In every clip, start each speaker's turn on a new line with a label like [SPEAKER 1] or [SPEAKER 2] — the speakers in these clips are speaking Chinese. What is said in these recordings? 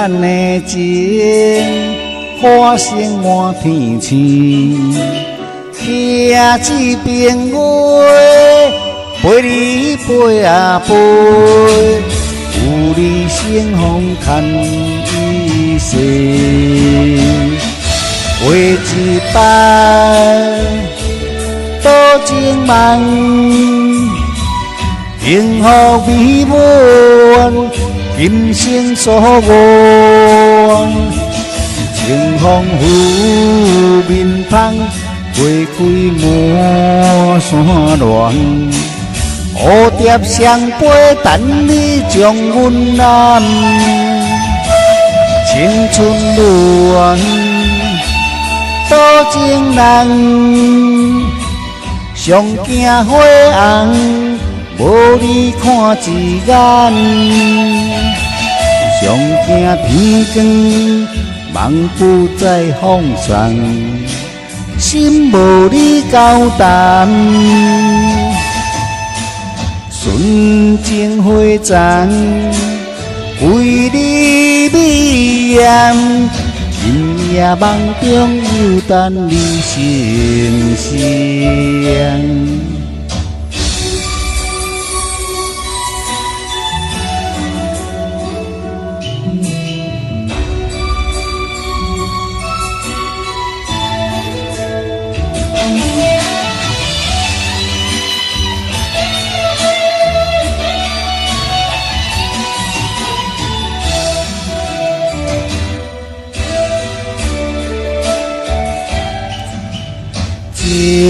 [SPEAKER 1] 咱的情化成满天星，听一遍话，陪你陪啊陪，有你相逢牵一世，画一摆多情梦，幸福美满，今生所愿。清风拂面芳，花开满山峦。蝴蝶双飞，等你将阮揽。青春恋，多情人，上惊花红，无你看一眼。上惊天光，梦不再风霜，心无你交谈。纯情花丛，为你美艳，今夜梦中又等你成双。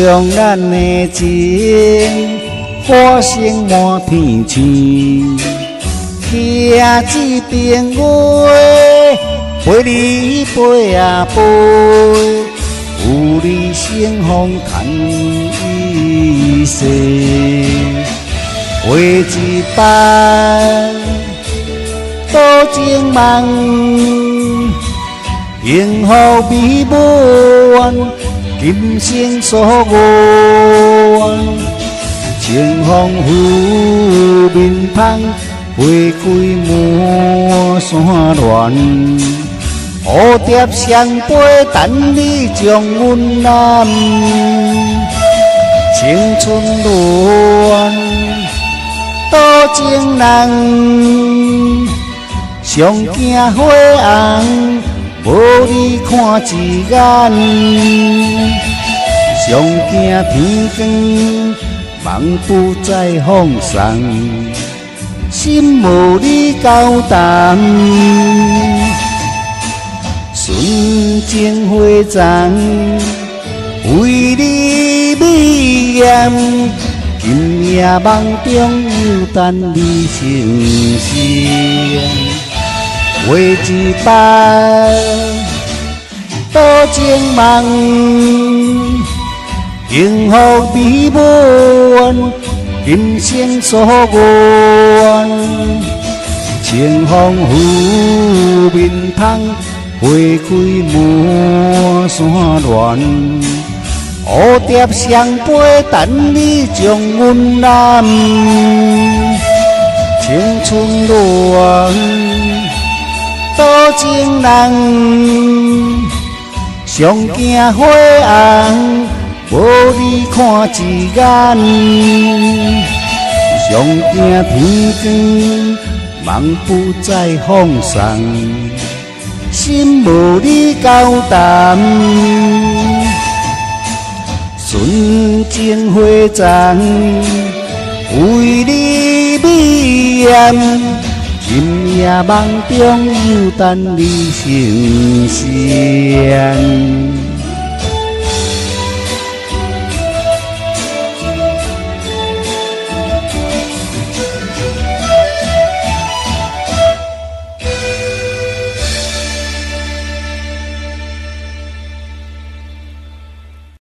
[SPEAKER 1] 将咱的情化成满天星，听一遍话，陪你陪啊陪，有你相逢牵一世，画一摆多情梦，幸福美满。今生所愿，清风拂面芳，花开满山峦。蝴蝶双飞，等你将阮揽。青春恋，多情人，上惊花红。无你看一眼，上惊天光，梦不再风霜，心无你交谈。纯情花丛，为你美艳，今夜梦中又等你成双。画一摆多情梦，幸福美满，今生所愿。清风拂面芳，花开满山峦。蝴蝶双飞，等你将阮揽。青春恋，多情人，上惊花红，无你看一眼。上惊天光，梦不再风霜，心无你交谈。纯情花丛，为你美艳。今夜梦中又等你成双。